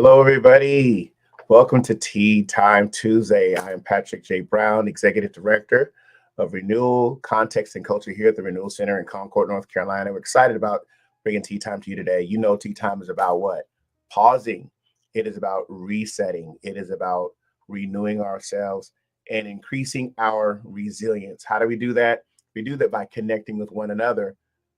Hello, everybody. Welcome to Tea Time Tuesday. I am Patrick J. Brown, Executive Director of Renewal Context and Culture here at the Renewal Center in Concord, North Carolina. We're excited about bringing Tea Time to you today. You know, Tea Time is about what? Pausing. It is about resetting. It is about renewing ourselves and increasing our resilience. How do we do that? We do that by connecting with one another,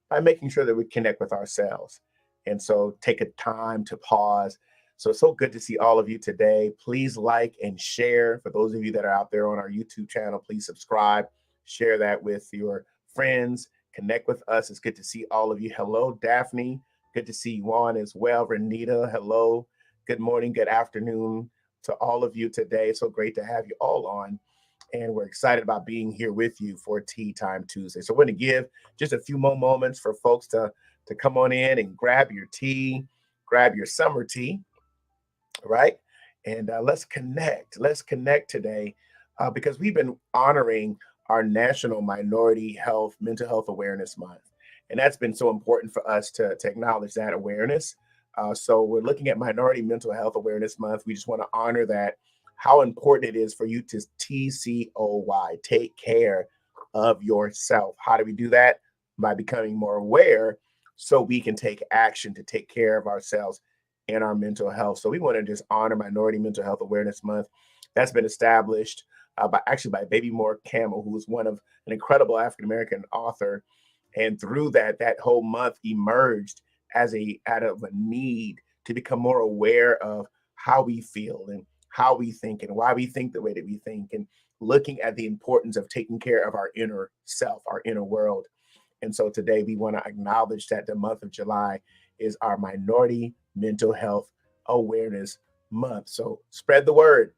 by making sure that we connect with ourselves. And so take a time to pause. So it's so good to see all of you today. Please like and share. For those of you that are out there on our YouTube channel, please subscribe, share that with your friends, connect with us. It's good to see all of you. Hello, Daphne. Good to see you on as well. Renita, hello. Good morning, good afternoon to all of you today. So great to have you all on. And we're excited about being here with you for Tea Time Tuesday. So we're going to give just a few more moments for folks to come on in and grab your tea, grab your summer tea, right? And let's connect. Let's connect today because we've been honoring our National Minority Health Mental Health Awareness Month. And that's been so important for us to acknowledge that awareness. So we're looking at Minority Mental Health Awareness Month. We just want to honor that, how important it is for you to TCOY, take care of yourself. How do we do that? By becoming more aware so we can take action to take care of ourselves and our mental health. So we want to just honor Minority Mental Health Awareness Month. That's been established by Baby Moore Campbell, who is one of an incredible African American author. And through that whole month emerged as out of a need to become more aware of how we feel and how we think and why we think the way that we think, and looking at the importance of taking care of our inner self, our inner world. And so today we want to acknowledge that the month of July is our Minority Mental Health Awareness Month. So spread the word,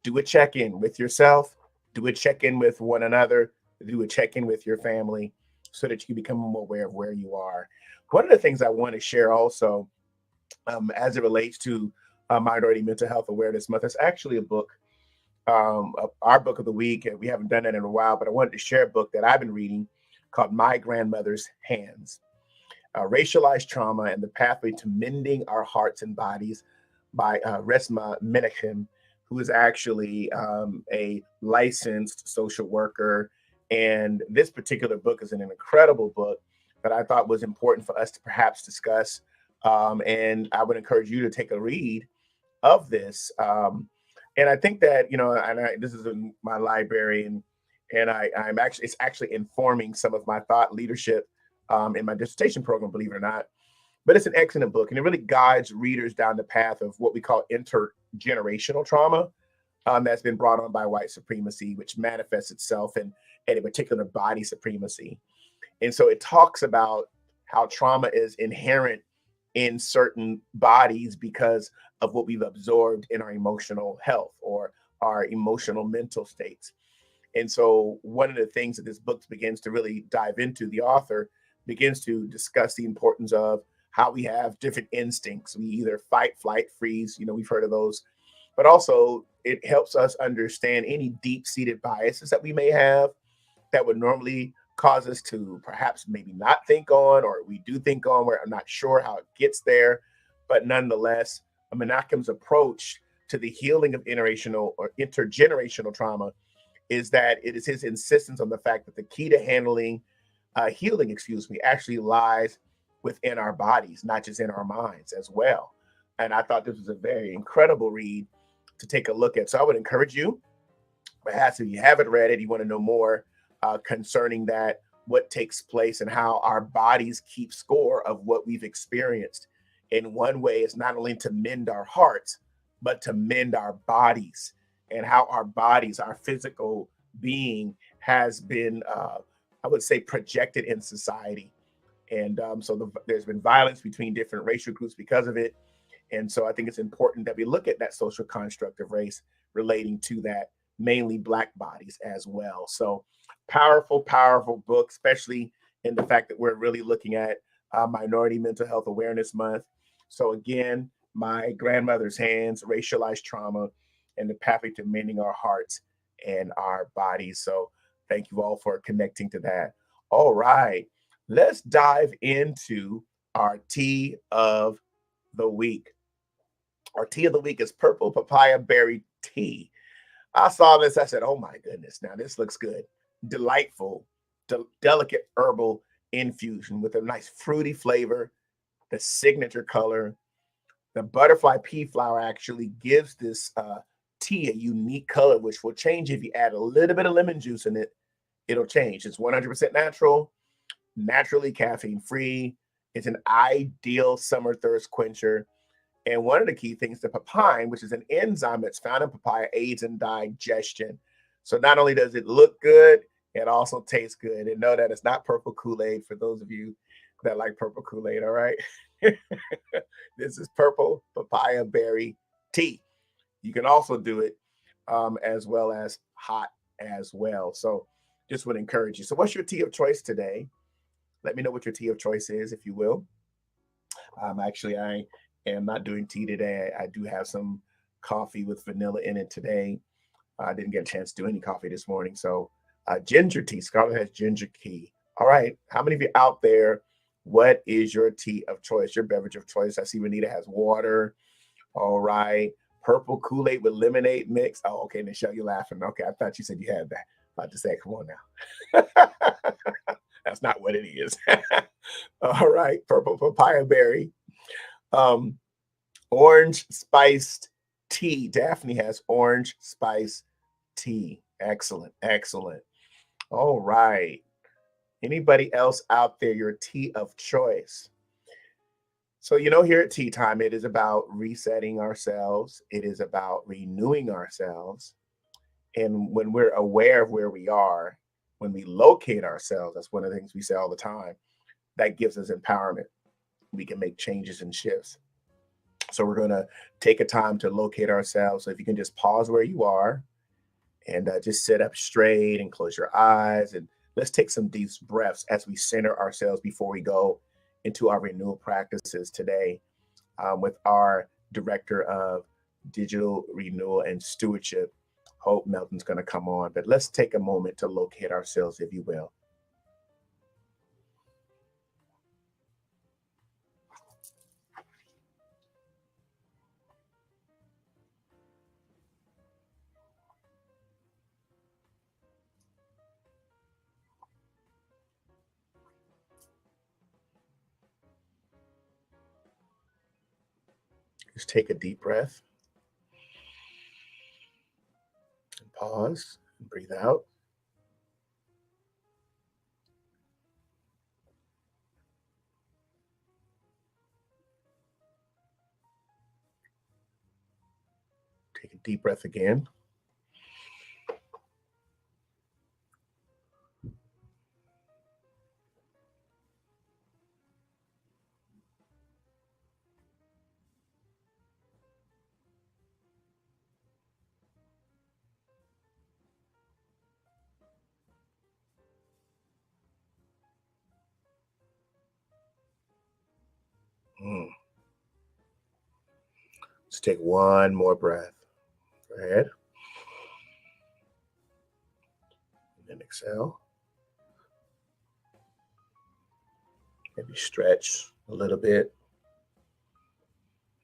do a check-in with yourself, do a check-in with one another, do a check-in with your family so that you can become more aware of where you are. One of the things I want to share also as it relates to Minority Mental Health Awareness Month is actually a book, our book of the week. And we haven't done that in a while, but I wanted to share a book that I've been reading called My Grandmother's Hands, Racialized Trauma and the Pathway to Mending Our Hearts and Bodies by Resma Menachem, who is actually a licensed social worker. And this particular book is an incredible book that I thought was important for us to perhaps discuss. And I would encourage you to take a read of this. And I think that, this is in my library, and I'm actually, it's actually informing some of my thought leadership in my dissertation program, believe it or not. But it's an excellent book, and it really guides readers down the path of what we call intergenerational trauma that's been brought on by white supremacy, which manifests itself in a particular body supremacy. And so it talks about how trauma is inherent in certain bodies because of what we've absorbed in our emotional health or our emotional mental states. And so one of the things that this book begins to really dive into, the author begins to discuss the importance of how we have different instincts. We either fight, flight, freeze, we've heard of those, but also it helps us understand any deep-seated biases that we may have that would normally cause us to perhaps maybe not think on, or we do think on, where I'm not sure how it gets there. But nonetheless, a Menachem's approach to the healing of intergenerational trauma is that it is his insistence on the fact that the key to healing, actually lies within our bodies, not just in our minds as well. And I thought this was a very incredible read to take a look at. So I would encourage you, perhaps if you haven't read it, you want to know more concerning that, what takes place and how our bodies keep score of what we've experienced. In one way, is not only to mend our hearts, but to mend our bodies, and how our bodies, our physical being has been, I would say, projected in society. And there's been violence between different racial groups because of it. And so I think it's important that we look at that social construct of race relating to that, mainly Black bodies as well. So powerful, powerful book, especially in the fact that we're really looking at Minority Mental Health Awareness Month. So again, My Grandmother's Hands, Racialized Trauma, and the Pathway to Mending Our Hearts and Our Bodies. So thank you all for connecting to that. All right, let's dive into our tea of the week. Our tea of the week is purple papaya berry tea. I saw this. I said, oh my goodness, now this looks good. Delightful, delicate herbal infusion with a nice fruity flavor, the signature color. The butterfly pea flower actually gives this tea a unique color, which will change if you add a little bit of lemon juice in it. It'll change. It's 100% natural, naturally caffeine free. It's an ideal summer thirst quencher. And one of the key things, the papain, which is an enzyme that's found in papaya, aids in digestion. So not only does it look good, it also tastes good. And know that it's not purple Kool-Aid for those of you that like purple Kool-Aid, all right? This is purple papaya berry tea. You can also do it as well as hot as well. So just would encourage you. So what's your tea of choice today? Let me know what your tea of choice is, if you will. Actually, I am not doing tea today. I do have some coffee with vanilla in it today. I didn't get a chance to do any coffee this morning. So ginger tea. Scarlett has ginger tea. All right. How many of you out there? What is your tea of choice? Your beverage of choice? I see Renita has water. All right. Purple Kool-Aid with lemonade mix. Oh, okay, Nichelle, you're laughing. Okay, I thought you said you had that. About to say, come on now. That's not what it is. All right, purple papaya berry. Um, Orange spiced tea. Daphne has orange spice tea. Excellent, excellent. All right. Anybody else out there, your tea of choice? So, here at Tea Time, it is about resetting ourselves. It is about renewing ourselves. And when we're aware of where we are, when we locate ourselves, that's one of the things we say all the time, that gives us empowerment. We can make changes and shifts. So we're going to take a time to locate ourselves. So if you can just pause where you are and just sit up straight and close your eyes. And let's take some deep breaths as we center ourselves before we go into our renewal practices today with our Director of Digital Renewal and Stewardship, Hope Melton's going to come on. But let's take a moment to locate ourselves, if you will. Just take a deep breath and pause and breathe out. Take a deep breath again. Let's take one more breath. Go ahead. And then exhale. Maybe stretch a little bit.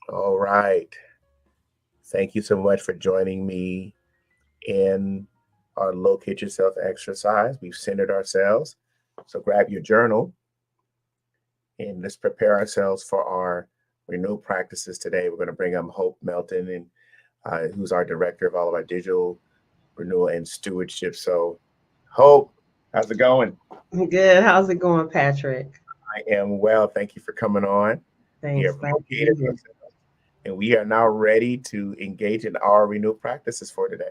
All right. Thank you so much for joining me in our Locate Yourself exercise. We've centered ourselves. So grab your journal and let's prepare ourselves for our renewal practices today. We're going to bring up Hope Melton, and who's our director of all of our digital renewal and stewardship. So, Hope, how's it going? Good. How's it going, Patrick? I am well. Thank you for coming on. We Thanks. have Glad to be located here. ourselves, and we are now ready to engage in our renewal practices for today.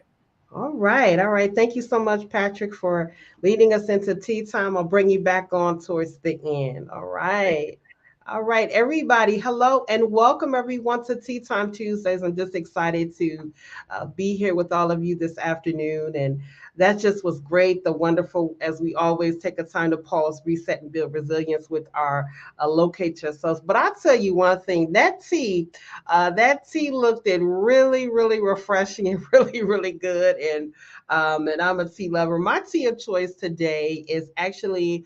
All right. All right. Thank you so much, Patrick, for leading us into tea time. I'll bring you back on towards the end. All Thank right. All right, everybody. Hello and welcome everyone to Tea Time Tuesdays. I'm just excited to be here with all of you this afternoon. And that just was great. The wonderful, as we always take a time to pause, reset, and build resilience with our locate yourselves. But I'll tell you one thing, that tea looked it really, really refreshing and really, really good. And I'm a tea lover. My tea of choice today is actually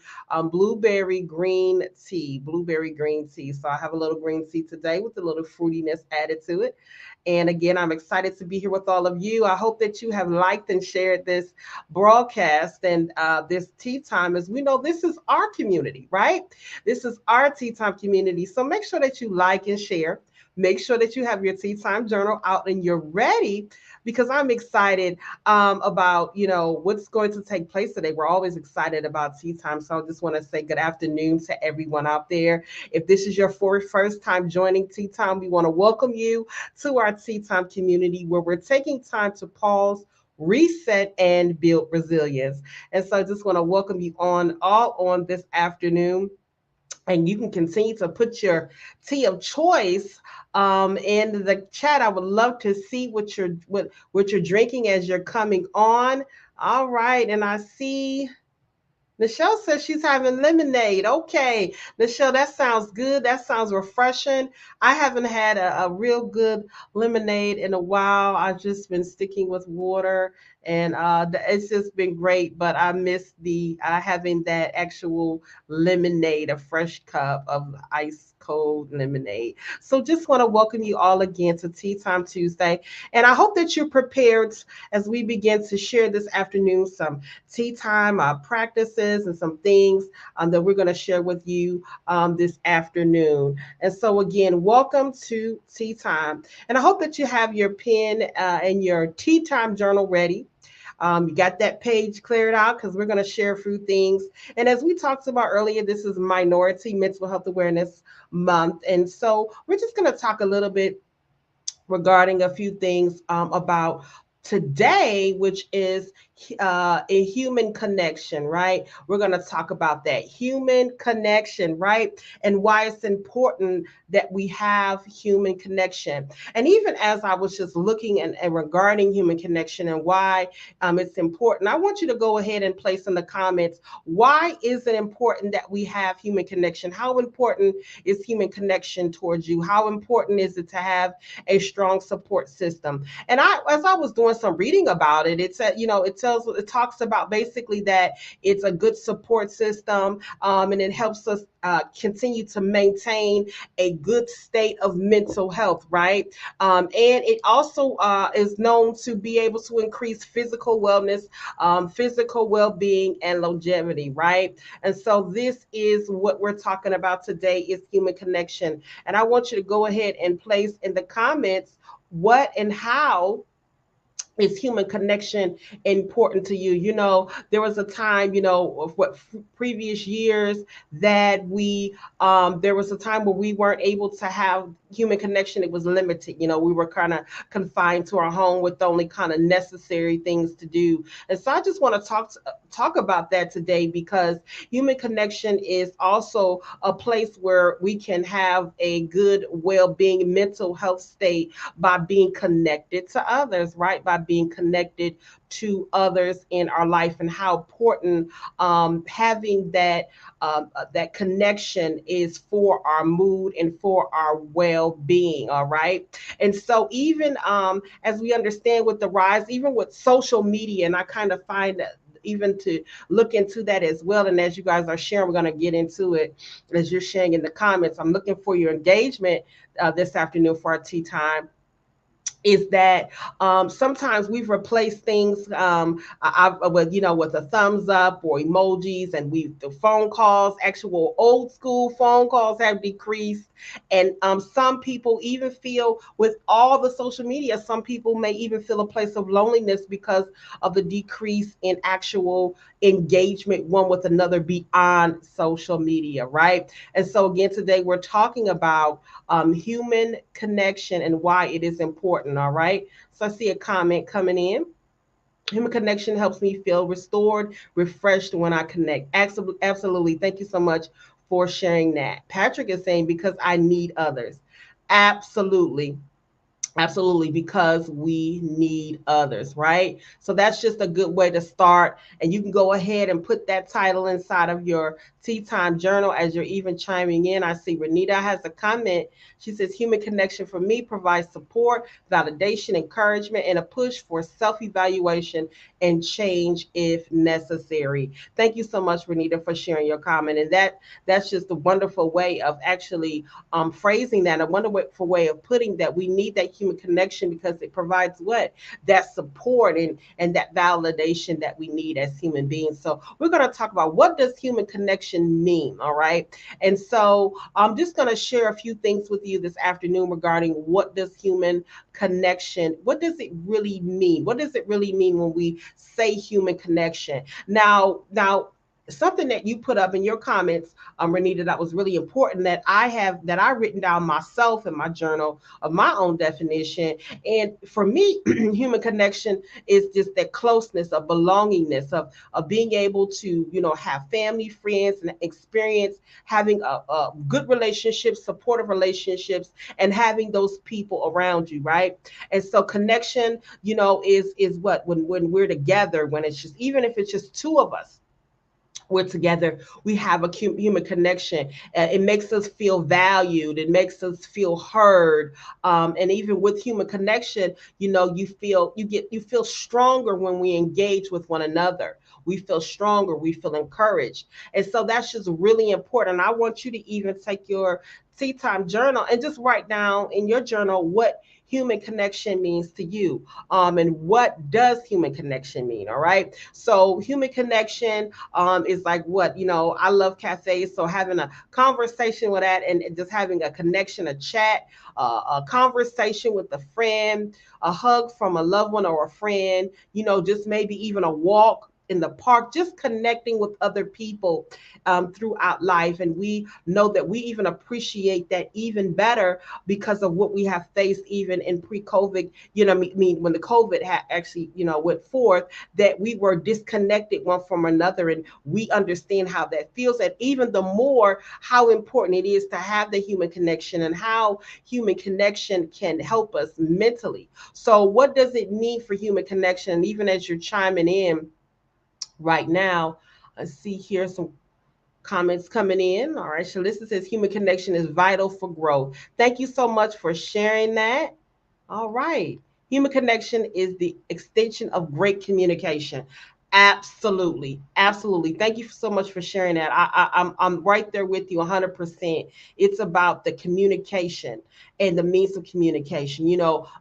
blueberry green tea. Blueberry green tea. So I have a little green tea today with a little fruitiness added to it. And again, I'm excited to be here with all of you. I hope that you have liked and shared this broadcast and this tea time. As we know, this is our community, right? This is our tea time community. So make sure that you like and share. Make sure that you have your tea time journal out and you're ready, because I'm excited about what's going to take place today. We're always excited about tea time. So I just want to say good afternoon to everyone out there. If this is your first time joining tea time, we want to welcome you to our tea time community where we're taking time to pause, reset, and build resilience. And so I just want to welcome you on this afternoon. And you can continue to put your tea of choice in the chat. I would love to see what you're drinking as you're coming on. All right, and I see Nichelle says she's having lemonade. Okay, Nichelle, that sounds good. That sounds refreshing. I haven't had a real good lemonade in a while. I've just been sticking with water, and it's just been great. But I miss the having that actual lemonade, a fresh cup of ice cold lemonade. So just want to welcome you all again to Tea Time Tuesday, and I hope that you're prepared as we begin to share this afternoon some tea time practices and some things that we're going to share with you this afternoon. And so, again, welcome to Tea Time. And I hope that you have your pen and your tea time journal ready. You got that page cleared out because we're going to share a few things. And as we talked about earlier, this is Minority Mental Health Awareness Month. And so we're just going to talk a little bit regarding a few things about today, which is a human connection, right? We're going to talk about that human connection, right? And why it's important that we have human connection. And even as I was just looking and regarding human connection and why it's important, I want you to go ahead and place in the comments, why is it important that we have human connection? How important is human connection towards you? How important is it to have a strong support system? And as I was doing some reading about it, it said, it talks about basically that it's a good support system, and it helps us continue to maintain a good state of mental health, right? And it also is known to be able to increase physical wellness, physical well-being, and longevity, right? And so this is what we're talking about today, is human connection. And I want you to go ahead and place in the comments what and how is human connection important to you? There was a time, of what previous years that there was a time where we weren't able to have human connection. It was limited. We were kind of confined to our home with only kind of necessary things to do. And so I just want to talk about that today, because human connection is also a place where we can have a good well-being mental health state by being connected to others, right? By being connected to others in our life, and how important having that connection is for our mood and for our well-being. All right. And so even as we understand with the rise, even with social media, and I kind of find that even to look into that as well. And as you guys are sharing, we're going to get into it as you're sharing in the comments. I'm looking for your engagement this afternoon for our tea time. Is that sometimes we've replaced things with a thumbs up or emojis, and the phone calls, actual old school phone calls, have decreased. And some people even feel, with all the social media, some people may even feel a place of loneliness because of the decrease in actual engagement one with another beyond social media, right? And so again, today we're talking about human connection and why it is important. All right. So I see a comment coming in. Human connection helps me feel restored, refreshed when I connect. Absolutely. Thank you so much for sharing that. Patrick is saying, because I need others. Absolutely. Absolutely, because we need others, right? So that's just a good way to start. And you can go ahead and put that title inside of your tea time journal as you're even chiming in. I see Renita has a comment. She says, human connection for me provides support, validation, encouragement, and a push for self evaluation and change if necessary. Thank you so much, Renita, for sharing your comment. And that's just a wonderful way of actually phrasing that, a wonderful way of putting that. We need that human connection because it provides what? That support and that validation that we need as human beings. So we're going to talk about what does human connection mean, all right? And so I'm just going to share a few things with you this afternoon regarding what does human connection, what does it really mean? What does it really mean when we say human connection? Now, something that you put up in your comments, Renita, that was really important that I written down myself in my journal of my own definition. And for me, human connection is just that closeness, of belongingness, of being able to, have family, friends, and experience having a good relationships, supportive relationships, and having those people around you, right? And so connection, is what when we're together, when it's just, even if it's just two of us, we're together, we have a human connection. It makes us feel valued, it makes us feel heard. And even with human connection, you feel stronger when we engage with one another. We feel stronger, we feel encouraged. And so that's just really important. I want you to even take your tea time journal and just write down in your journal what human connection means to you, and what does human connection mean. All right, so human connection is like what, I love cafes, so having a conversation with that, and just having a connection, a chat, a conversation with a friend, a hug from a loved one or a friend, just maybe even a walk in the park, just connecting with other people throughout life. And we know that we even appreciate that even better because of what we have faced even in pre-COVID. I mean, when the COVID had actually, went forth, that we were disconnected one from another, and we understand how that feels, and even the more how important it is to have the human connection, and how human connection can help us mentally. So what does it mean for human connection? And even as you're chiming in right now, I see here some comments coming in. All right, Shalissa says human connection is vital for growth. Thank you so much for sharing that. All right. Human connection is the extension of great communication. Absolutely. Absolutely. Thank you so much for sharing that. I'm right there with you 100%. It's about the communication and the means of communication.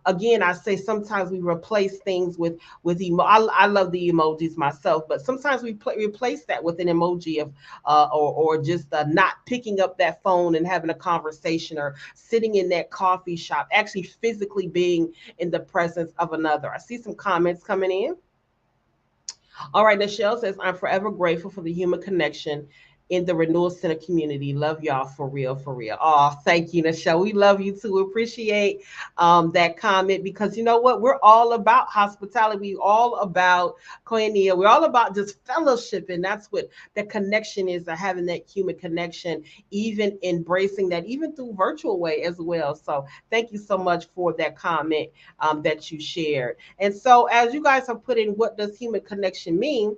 Again, I say sometimes we replace things with I love the emojis myself, but sometimes we replace that with an emoji of or just not picking up that phone and having a conversation, or sitting in that coffee shop, actually physically being in the presence of another. I see some comments coming in. All right, Nichelle says, I'm forever grateful for the human connection in the Renewal Center community. Love y'all for real, for real. Oh, thank you, Nichelle. We love you too. We appreciate that comment, because you know what? We're all about hospitality. We're all about koinonia. We're all about just fellowship. And that's what the connection is, having that human connection, even embracing that, even through virtual way as well. So thank you so much for that comment that you shared. And so, as you guys have put in, what does human connection mean?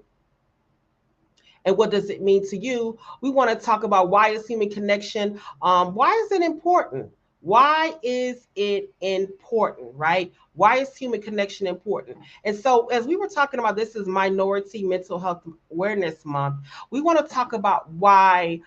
And what does it mean to you? We want to talk about why is human connection, why is it important? Why is it important, right? Why is human connection important? And so, as we were talking about, this is Minority Mental Health Awareness Month. We want to talk about why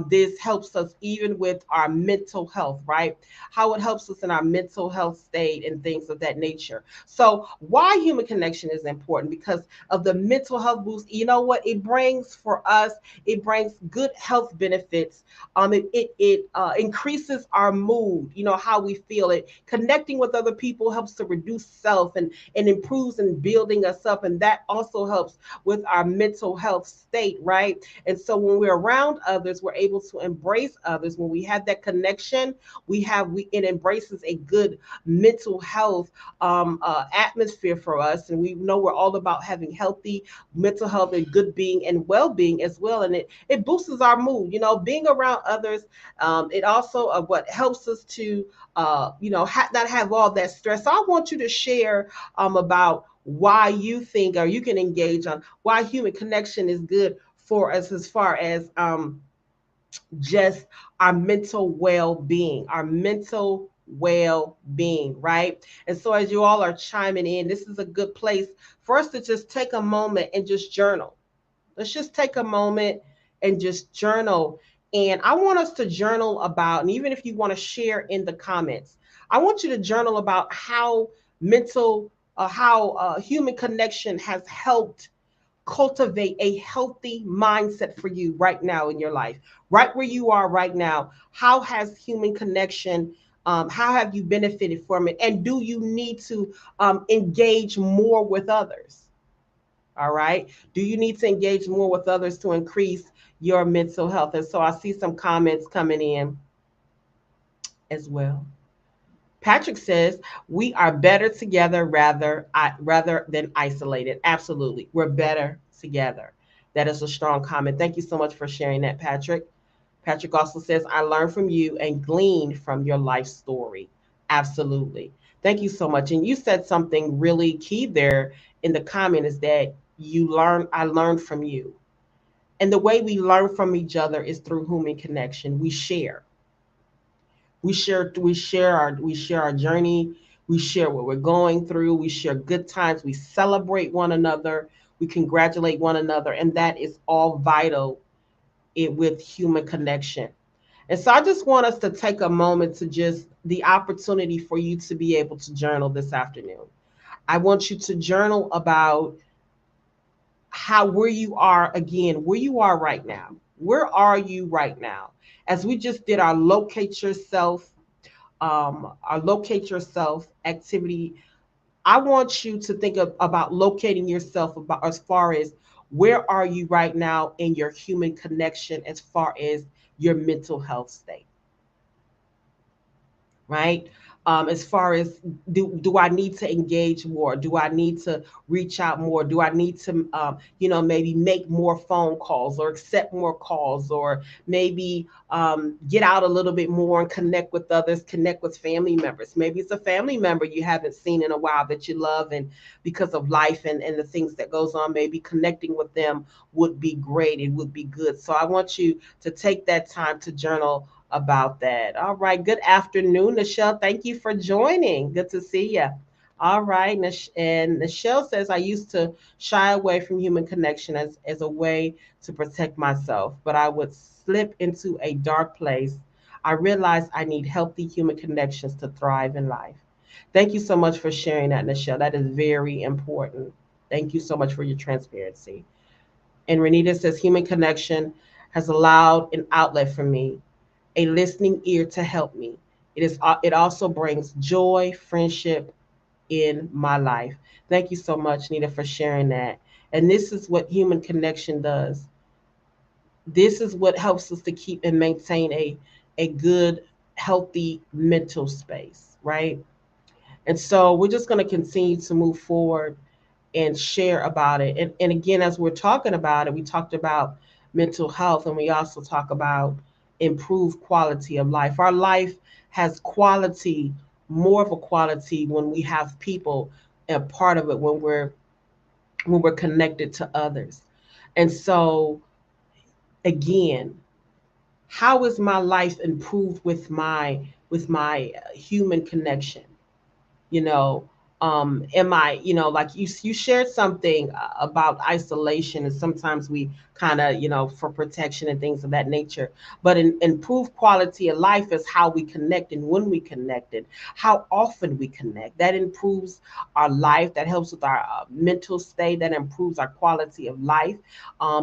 this helps us even with our mental health, right? How it helps us in our mental health state and things of that nature. So, why human connection is important? Because of the mental health boost. You know what it brings for us? It brings good health benefits. It increases our mood. How we feel. It connecting with other people helps to reduce self and improves in building us up. And that also helps with our mental health state, right? And so when we're around others, we're able to embrace others. When we have that connection, it embraces a good mental health atmosphere for us. And we know we're all about having healthy mental health and good being and well-being as well. And it boosts our mood, being around others. It also what helps us to not have all that stress. So I want you to share about why you think, or you can engage on why human connection is good for us as far as just our mental well-being, right? And so as you all are chiming in, this is a good place for us to just take a moment and just journal. Let's just take a moment and just journal. And I want us to journal about, and even if you want to share in the comments, I want you to journal about how human connection has helped cultivate a healthy mindset for you right now in your life, right where you are right now. How has human connection, how have you benefited from it? And do you need to engage more with others? All right. Do you need to engage more with others to increase your mental health? And so I see some comments coming in as well. Patrick says we are better together rather than isolated. Absolutely. We're better together. That is a strong comment. Thank you so much for sharing that, Patrick. Patrick also says, I learned from you and gleaned from your life story. Absolutely. Thank you so much. And you said something really key there in the comment is that I learned from you. And the way we learn from each other is through human connection. We share our journey. We share what we're going through. We share good times. We celebrate one another. We congratulate one another. And that is all vital with human connection. And so I just want us to take a moment to just the opportunity for you to be able to journal this afternoon. I want you to journal about where you are again, where you are right now. Where are you right now? As we just did our locate yourself activity, I want you to think about locating yourself about as far as where are you right now in your human connection as far as your mental health state, right? As far as do I need to engage more? Do I need to reach out more? Do I need to, maybe make more phone calls or accept more calls, or maybe get out a little bit more and connect with others, connect with family members? Maybe it's a family member you haven't seen in a while that you love, and because of life and the things that goes on, maybe connecting with them would be great. It would be good. So I want you to take that time to journal about that. All right. Good afternoon, Nichelle. Thank you for joining. Good to see you. All right. And Nichelle says, I used to shy away from human connection as a way to protect myself, but I would slip into a dark place. I realized I need healthy human connections to thrive in life. Thank you so much for sharing that, Nichelle. That is very important. Thank you so much for your transparency. And Renita says, human connection has allowed an outlet for me, a listening ear to help me. It also brings joy, friendship in my life. Thank you so much, Nita, for sharing that. And this is what human connection does. This is what helps us to keep and maintain a good, healthy mental space, right? And so we're just going to continue to move forward and share about it. And again, as we're talking about it, we talked about mental health, and we also talk about improved quality of life. Our life has quality, more of a quality when we have people a part of it, when we're connected to others. And so again, how is my life improved with my human connection? you know Am I, like you shared something about isolation, and sometimes we kind of, for protection and things of that nature. But improved quality of life is how we connect, and when we connected, how often we connect. That improves our life. That helps with our mental state. That improves our quality of life,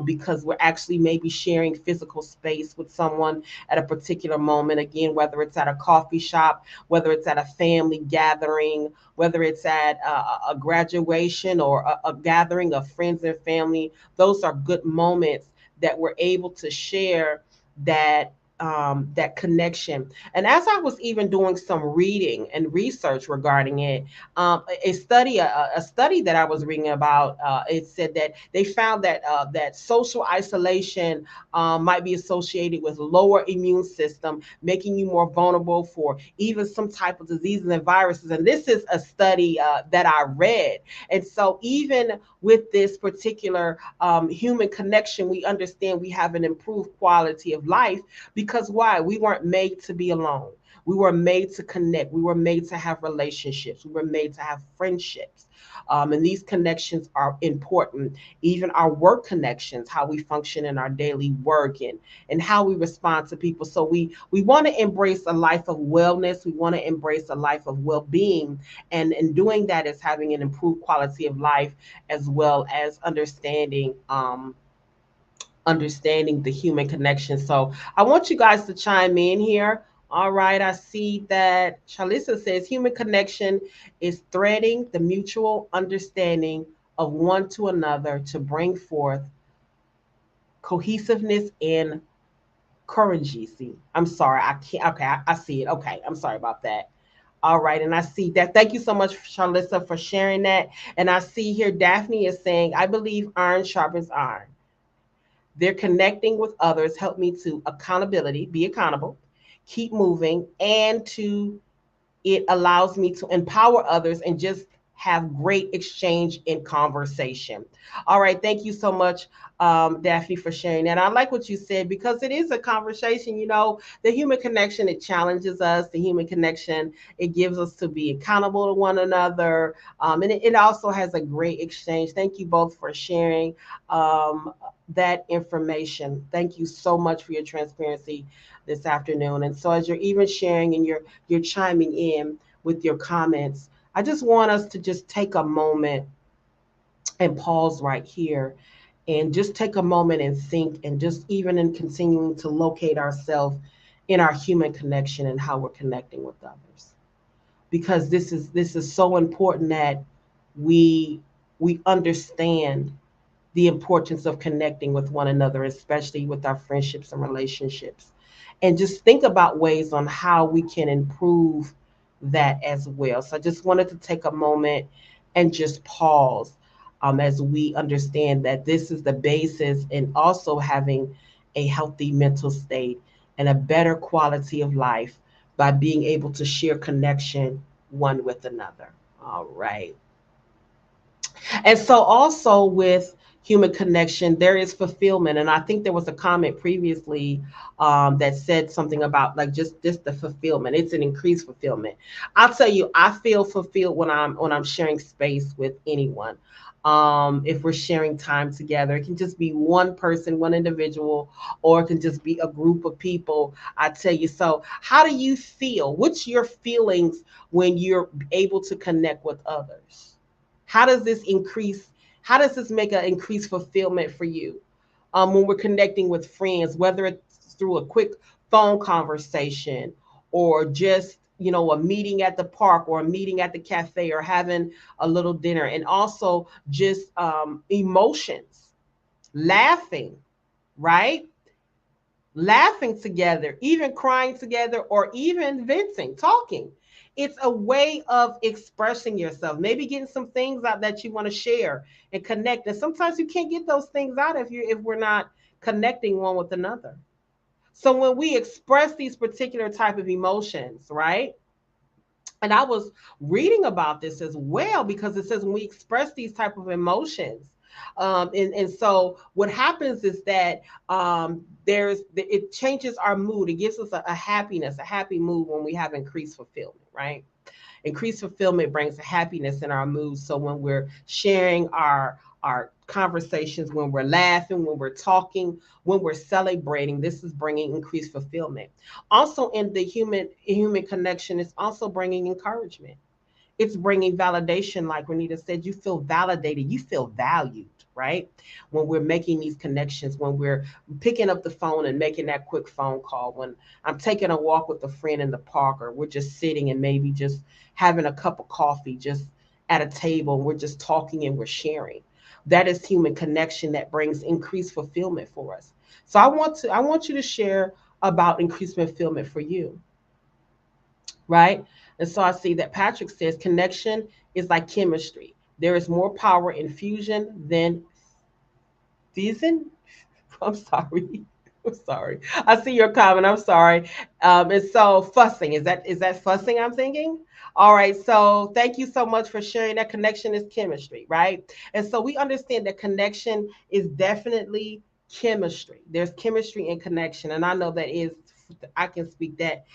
because we're actually maybe sharing physical space with someone at a particular moment. Again, whether it's at a coffee shop, whether it's at a family gathering, whether it's it's at a graduation or a gathering of friends and family. Those are good moments that we're able to share that that connection. And as I was even doing some reading and research regarding it, a study that I was reading about, it said that they found that that social isolation might be associated with lower immune system, making you more vulnerable for even some type of diseases and viruses. And this is a study that I read. And so even with this particular human connection, we understand we have an improved quality of life because why? We weren't made to be alone. We were made to connect. We were made to have relationships. We were made to have friendships. And these connections are important. Even our work connections, how we function in our daily work and how we respond to people. So we want to embrace a life of wellness. We want to embrace a life of well-being. And doing that is having an improved quality of life as well as understanding the human connection. So I want you guys to chime in here. All right, I see that Charlissa says human connection is threading the mutual understanding of one to another to bring forth cohesiveness and currency. I'm sorry, I can't. Okay, I see it. Okay, I'm sorry about that. All right, and I see that. Thank you so much, Charlissa, for sharing that. And I see here Daphne is saying, I believe iron sharpens iron. They're connecting with others, help me to accountability, be accountable, keep moving, and to it allows me to empower others and just have great exchange in conversation. All right, thank you so much, Daphne, for sharing that. I like what you said because it is a conversation. You know, the human connection, it challenges us. The human connection, it gives us to be accountable to one another, and it also has a great exchange. Thank you both for sharing that information. Thank you so much for your transparency this afternoon. And so, as you're even sharing and you're chiming in with your comments, I just want us to just take a moment and pause right here and just take a moment and think and just even in continuing to locate ourselves in our human connection and how we're connecting with others, because this is so important that we we understand the importance of connecting with one another, especially with our friendships and relationships. And just think about ways on how we can improve that as well. So I just wanted to take a moment and just pause as we understand that this is the basis in also having a healthy mental state and a better quality of life by being able to share connection one with another. All right. And so also with human connection, there is fulfillment. And I think there was a comment previously that said something about like just the fulfillment. It's an increased fulfillment. I'll tell you, I feel fulfilled when I'm sharing space with anyone. If we're sharing time together, it can just be one person, one individual, or it can just be a group of people. I tell you. So, how do you feel? What's your feelings when you're able to connect with others? How does this increase? How does this make an increased fulfillment for you when we're connecting with friends, whether it's through a quick phone conversation or just a meeting at the park or a meeting at the cafe or having a little dinner, and also just emotions, laughing, right? Laughing together, even crying together, or even venting, talking. It's a way of expressing yourself, maybe getting some things out that you want to share and connect. And sometimes you can't get those things out if we're not connecting one with another. So when we express these particular type of emotions, right? And I was reading about this as well because it says when we express these type of emotions, and so what happens is that it changes our mood. It gives us a happiness, a happy mood when we have increased fulfillment, right? Increased fulfillment brings happiness in our moods. So when we're sharing our conversations, when we're laughing, when we're talking, when we're celebrating, this is bringing increased fulfillment. Also, in the human connection, it's also bringing encouragement. It's bringing validation, like Renita said. You feel validated, you feel valued, right? When we're making these connections, when we're picking up the phone and making that quick phone call, when I'm taking a walk with a friend in the park, or we're just sitting and maybe just having a cup of coffee, just at a table and we're just talking and we're sharing. That is human connection that brings increased fulfillment for us. So I want you to share about increased fulfillment for you, right? And so I see that Patrick says connection is like chemistry. There is more power in fusion than fission. I'm sorry. I'm sorry. I see your comment. I'm sorry. And so fussing, is that fussing I'm thinking? All right. So thank you so much for sharing that. Connection is chemistry, right? And so we understand that connection is definitely chemistry. There's chemistry and connection. And I know that is, I can speak that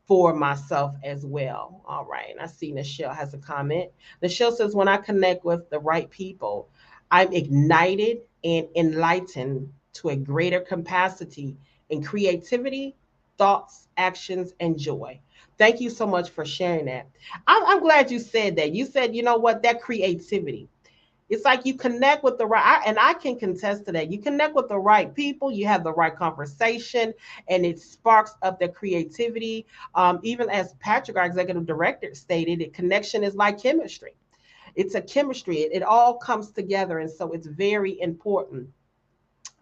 for myself as well. All right. And I see Nichelle has a comment. Nichelle says, when I connect with the right people, I'm ignited and enlightened to a greater capacity in creativity, thoughts, actions, and joy. Thank you so much for sharing that. I'm glad you said that. You said, you know what, that creativity. It's like you connect with the right, and I can contest to that. You connect with the right people, you have the right conversation, and it sparks up the creativity. Even as Patrick, our executive director, stated, it connection is like chemistry. It's a chemistry. It all comes together, and so it's very important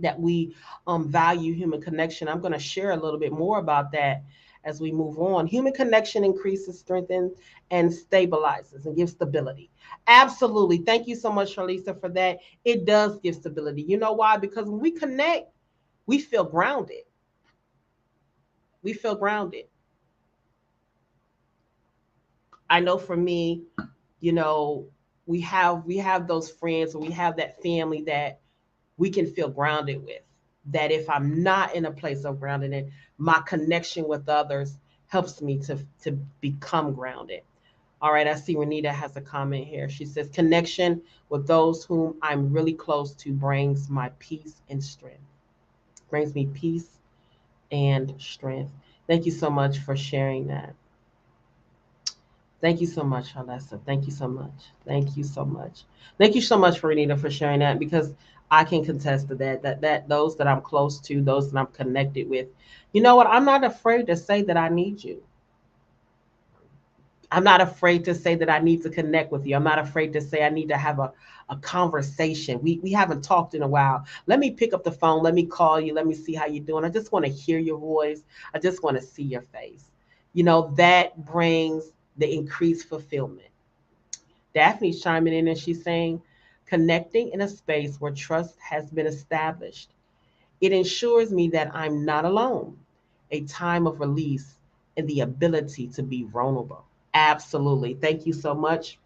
that we value human connection. I'm going to share a little bit more about that as we move on. Human connection increases, strengthens, and stabilizes and gives stability. Absolutely. Thank you so much, Charlisa, for that. It does give stability. You know why? Because when we connect, we feel grounded. We feel grounded. I know for me, you know, we have those friends, or we have that family that we can feel grounded with. That if I'm not in a place of groundedness, my connection with others helps me to become grounded. All right, I see Renita has a comment here. She says, connection with those whom I'm really close to brings my peace and strength. Brings me peace and strength. Thank you so much for sharing that. Thank you so much, Alessa. Thank you so much. Thank you so much. Thank you so much, Renita, for sharing that, because I can contest to that. That those that I'm close to, those that I'm connected with, you know what? I'm not afraid to say that I need you. I'm not afraid to say that I need to connect with you. I'm not afraid to say I need to have a conversation. We haven't talked in a while. Let me pick up the phone. Let me call you. Let me see how you're doing. I just want to hear your voice. I just want to see your face. You know, that brings the increased fulfillment. Daphne's chiming in and she's saying, connecting in a space where trust has been established. It ensures me that I'm not alone, a time of release and the ability to be vulnerable. Absolutely. Thank you so much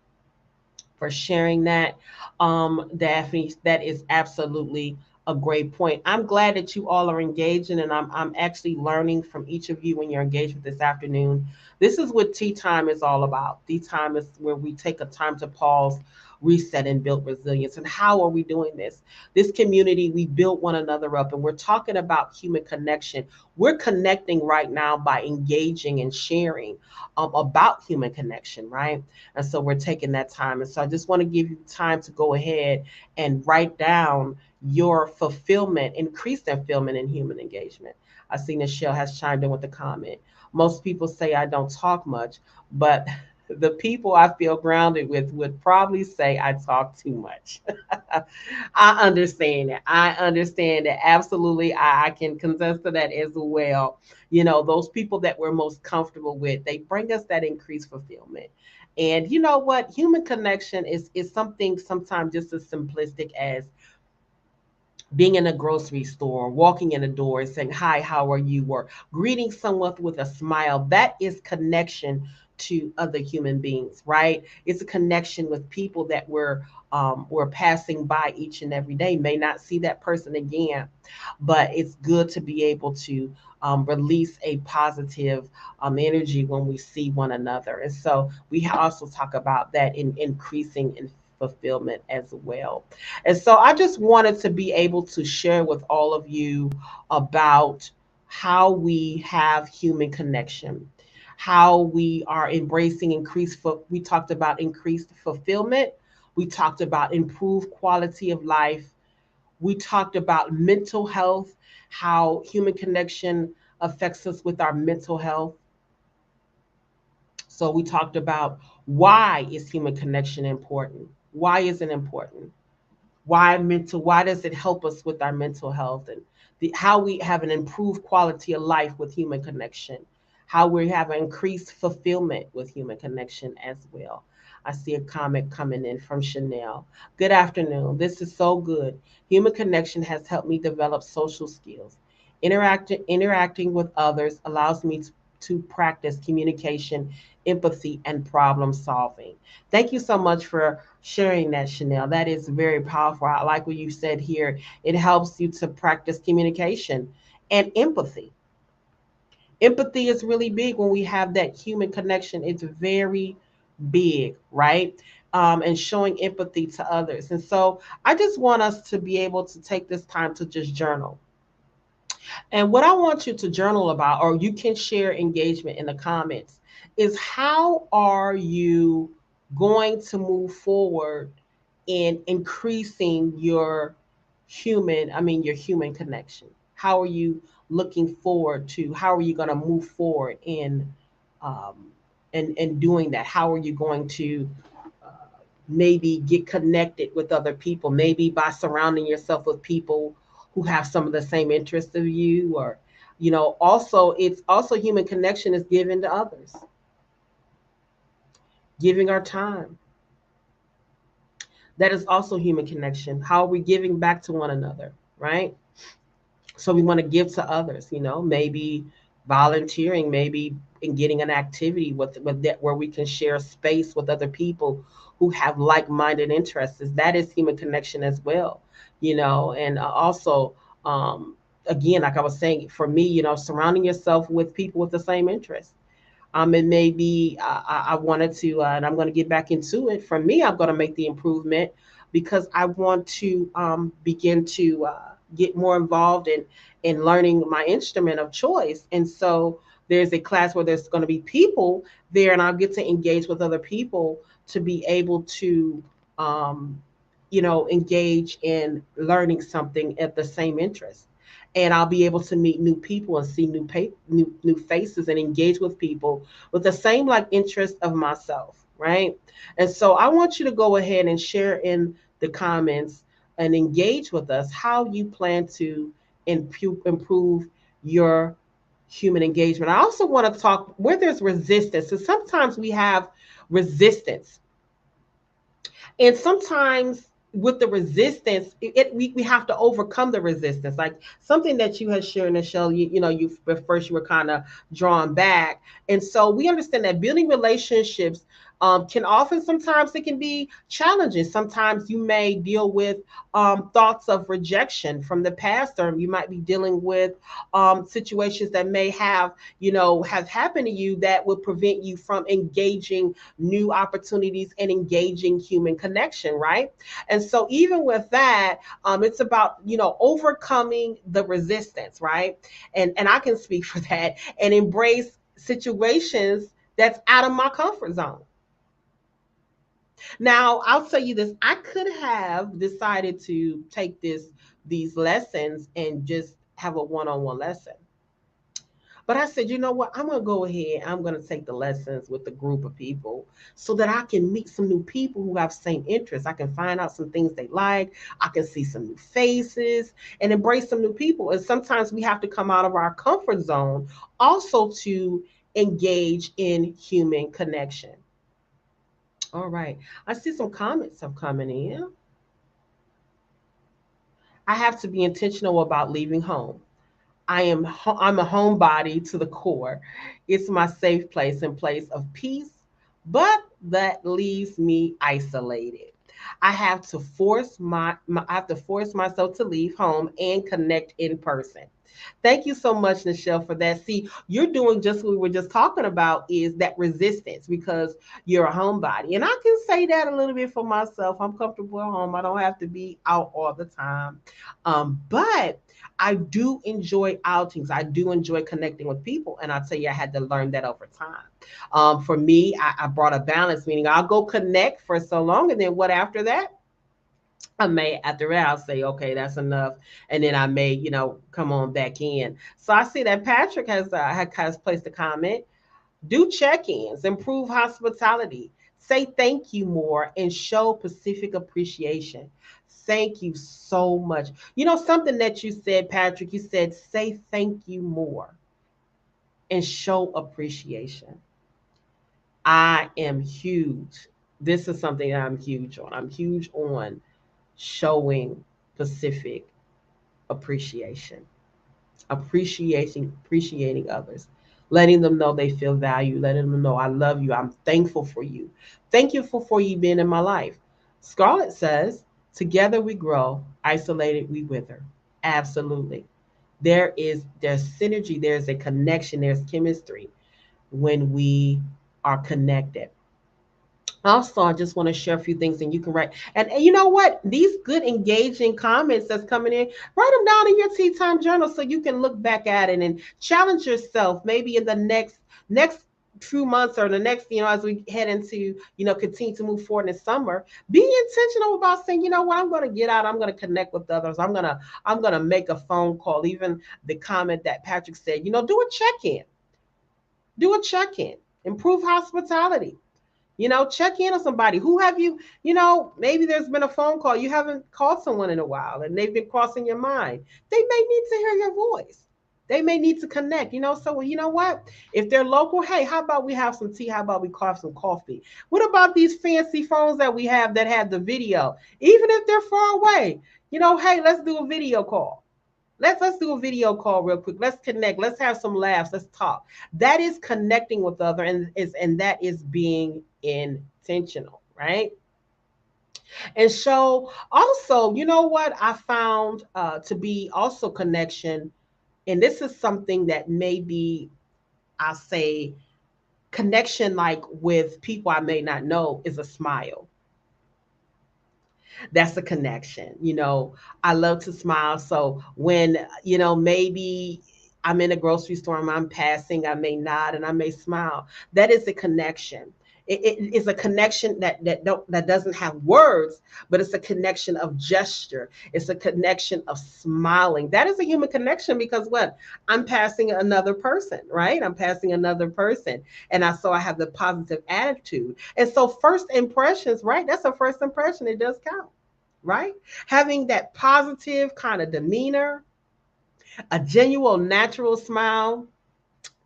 for sharing that, Daphne. That is absolutely a great point. I'm glad that you all are engaging, and I'm actually learning from each of you when you're engaged with this afternoon. This is what tea time is all about. Tea time is where we take a time to pause, reset, and build resilience. And how are we doing this? This community, we build one another up, and we're talking about human connection. We're connecting right now by engaging and sharing about human connection, right? And so we're taking that time. And so I just want to give you time to go ahead and write down your fulfillment, increased fulfillment in human engagement. I see Nichelle has chimed in with a comment. Most people say I don't talk much, but the people I feel grounded with would probably say I talk too much. I understand that. I understand that. Absolutely. I can contest to that as well. You know, those people that we're most comfortable with, they bring us that increased fulfillment. And you know what? Human connection is something sometimes just as simplistic as being in a grocery store, walking in a door and saying, hi, how are you? Or greeting someone with a smile. That is connection to other human beings, right? It's a connection with people that we're passing by each and every day. May not see that person again, but it's good to be able to release a positive energy when we see one another. And so we also talk about that in increasing in fulfillment as well. And so I just wanted to be able to share with all of you about how we have human connection, how we are embracing we talked about increased fulfillment. We talked about improved quality of life. We talked about mental health, how human connection affects us with our mental health. So we talked about why is human connection important? Why is it important? Why does it help us with our mental health and how we have an improved quality of life with human connection, how we have an increased fulfillment with human connection as well. I see a comment coming in from Chanel. Good afternoon, this is so good. Human connection has helped me develop social skills. Interacting with others allows me to practice communication, empathy, and problem solving. Thank you so much for sharing that, Chanel. That is very powerful. I like what you said here. It helps you to practice communication and empathy. Empathy is really big when we have that human connection. It's very big, right? And showing empathy to others. And so I just want us to be able to take this time to just journal. And what I want you to journal about, or you can share engagement in the comments, is how are you going to move forward in increasing your human connection? How are you looking forward to, how are you going to move forward um, in doing that? How are you going to maybe get connected with other people, maybe by surrounding yourself with people who have some of the same interests of you, or also it's also human connection is given to others, giving our time. That is also human connection. How are we giving back to one another, right? So we want to give to others, maybe volunteering, maybe in getting an activity with that where we can share space with other people who have like-minded interests. That is human connection as well, and also um, again, like I was saying, for me, surrounding yourself with people with the same interests. And maybe I wanted to, and I'm going to get back into it. For me, I'm going to make the improvement because I want to begin to get more involved in learning my instrument of choice. And so there's a class where there's going to be people there, and I'll get to engage with other people to be able to, um, engage in learning something at the same interest. And I'll be able to meet new people and see new faces and engage with people with the same like interest of myself, right? And so I want you to go ahead and share in the comments and engage with us how you plan to improve your human engagement. I also want to talk where there's resistance. So sometimes we have resistance, and sometimes with the resistance, we have to overcome the resistance. Like something that you had shared, Michelle, you at first you were kind of drawn back. And so we understand that building relationships can often, sometimes it can be challenging. Sometimes you may deal with thoughts of rejection from the past, or you might be dealing with situations that may have happened to you that would prevent you from engaging new opportunities and engaging human connection, right? And so even with that, it's about overcoming the resistance, right? And I can speak for that and embrace situations that's out of my comfort zone. Now, I'll tell you this: I could have decided to take these lessons and just have a one-on-one lesson. But I said, you know what? I'm going to go ahead. I'm going to take the lessons with a group of people so that I can meet some new people who have same interests. I can find out some things they like. I can see some new faces and embrace some new people. And sometimes we have to come out of our comfort zone also to engage in human connection. All right. I see some comments have coming in. I have to be intentional about leaving home. I'm a homebody to the core. It's my safe place and place of peace, but that leaves me isolated. I have to force myself to leave home and connect in person. Thank you so much, Nichelle, for that. See, you're doing just what we were just talking about, is that resistance because you're a homebody. And I can say that a little bit for myself. I'm comfortable at home. I don't have to be out all the time. But I do enjoy outings. I do enjoy connecting with people. And I'll tell you, I had to learn that over time. For me, I brought a balance, meaning I'll go connect for so long. And then what after that? I may, after that, I'll say, okay, that's enough. And then I may, come on back in. So I see that Patrick has placed a comment. Do check-ins, improve hospitality, say thank you more, and show specific appreciation. Thank you so much. You know, something that you said, Patrick, you said, say thank you more and show appreciation. I am huge. This is something I'm huge on. I'm huge on showing specific appreciation, appreciating others, letting them know they feel valued, letting them know I love you, I'm thankful for you. Thank you for you being in my life. Scarlett says, together we grow, isolated we wither. Absolutely. There's synergy, there's a connection, there's chemistry when we are connected. Also, I just want to share a few things and you can write. And you know what? These good engaging comments that's coming in, write them down in your tea time journal so you can look back at it and challenge yourself maybe in the next few months or the next, as we head into, continue to move forward in the summer. Be intentional about saying, you know what, I'm gonna get out, I'm gonna connect with others, I'm gonna make a phone call. Even the comment that Patrick said, do a check-in, improve hospitality. Check in on somebody. Who have you, maybe there's been a phone call. You haven't called someone in a while and they've been crossing your mind. They may need to hear your voice. They may need to connect, So, you know what? If they're local, hey, how about we have some tea? How about we carve some coffee? What about these fancy phones that we have that have the video? Even if they're far away, hey, let's do a video call. Let's do a video call real quick. Let's connect. Let's have some laughs. Let's talk. That is connecting with other and that is being intentional, right? And so also, you know what I found to be also connection, and this is something that maybe I'll say connection like with people I may not know is a smile. That's a connection. I love to smile. So when, maybe I'm in a grocery store and I'm passing, I may nod and I may smile. That is a connection. It is a connection that doesn't have words, but it's a connection of gesture. It's a connection of smiling. That is a human connection because what? I'm passing another person, right? I'm passing another person. And I have the positive attitude. And so first impressions, right? That's a first impression. It does count, right? Having that positive kind of demeanor, a genuine, natural smile,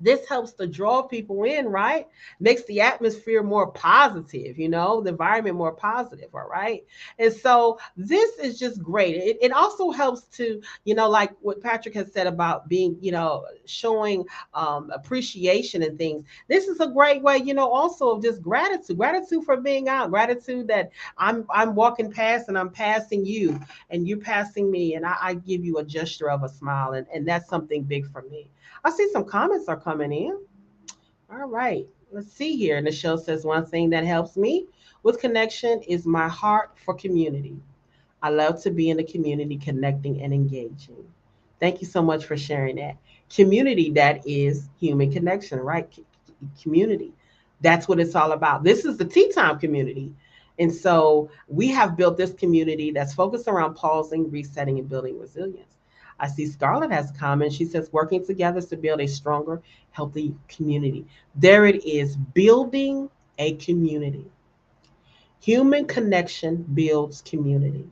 this helps to draw people in, right? Makes the atmosphere more positive, the environment more positive, all right? And so this is just great. It also helps to, like what Patrick has said about being, showing appreciation and things. This is a great way, also of just gratitude for being out, gratitude that I'm walking past and I'm passing you and you're passing me, and I give you a gesture of a smile, and that's something big for me. I see some comments are coming in. All right. Let's see here. And the show says one thing that helps me with connection is my heart for community. I love to be in the community, connecting and engaging. Thank you so much for sharing that. Community, that is human connection, right? Community. That's what it's all about. This is the tea time community. And so we have built this community that's focused around pausing, resetting, and building resilience. I see Scarlett has a comment. She says, working together to build a stronger, healthy community. There it is, building a community. Human connection builds community.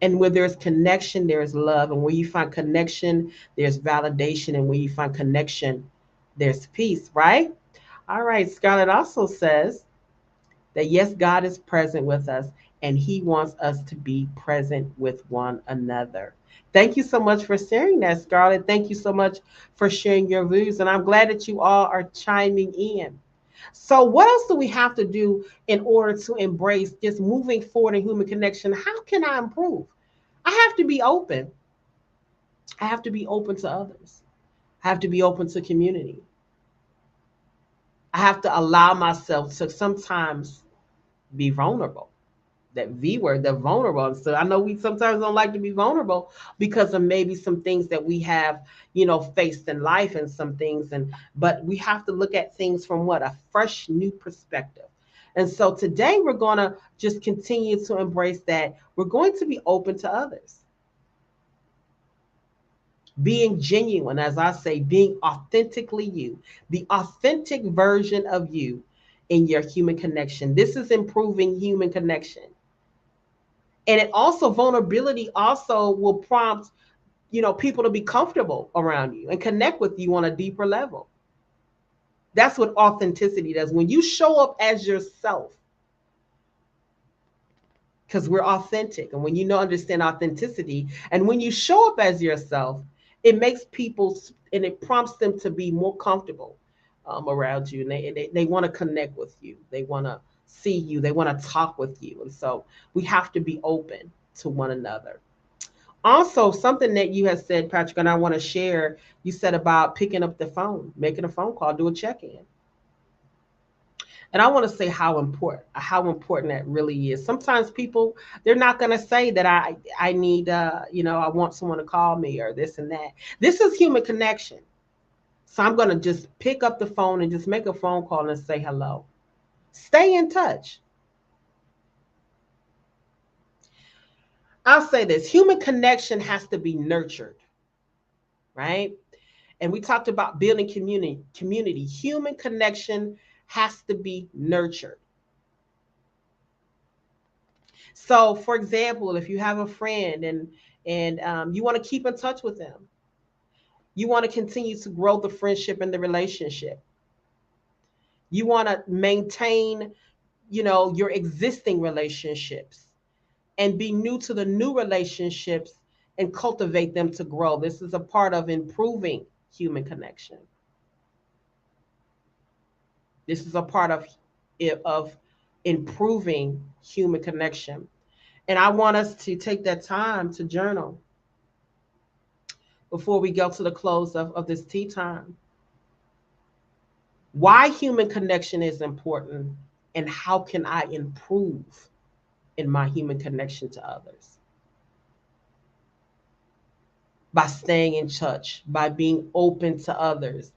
And where there's connection, there's love. And where you find connection, there's validation. And where you find connection, there's peace, right? All right. Scarlett also says that yes, God is present with us and he wants us to be present with one another. Thank you so much for sharing that, Scarlett. Thank you so much for sharing your views. And I'm glad that you all are chiming in. So, what else do we have to do in order to embrace just moving forward in human connection? How can I improve? I have to be open. I have to be open to others. I have to be open to community. I have to allow myself to sometimes be vulnerable. That V word, the vulnerable. So I know we sometimes don't like to be vulnerable because of maybe some things that we have, faced in life and some things. But we have to look at things from what? A fresh new perspective. And so today we're going to just continue to embrace that. We're going to be open to others. being genuine, as I say, being authentically you, the authentic version of you in your human connection. This is improving human connection. And it also, vulnerability also will prompt, people to be comfortable around you and connect with you on a deeper level. That's what authenticity does. When you show up as yourself, because we're authentic, and when you know understand authenticity, and when you show up as yourself, it makes people, and it prompts them to be more comfortable around you, and they want to connect with you, they want to see you, they want to talk with you. And so we have to be open to one another. Also, something that you have said, Patrick, and I want to share, you said about picking up the phone, making a phone call, do a check-in. And I want to say how important that really is. Sometimes people, they're not going to say that I need I want someone to call me or this and that. This is human connection. So I'm going to just pick up the phone and just make a phone call and say hello. Stay in touch. I'll say this, human connection has to be nurtured, right? And we talked about building community. Human connection has to be nurtured. So, for example, if you have a friend and you want to keep in touch with them, you want to continue to grow the friendship and the relationship. You want to maintain, your existing relationships and be new to the new relationships and cultivate them to grow. This is a part of improving human connection. This is a part of improving human connection. And I want us to take that time to journal before we go to the close of this tea time. Why human connection is important and how can I improve in my human connection to others? By staying in touch, by being open to others,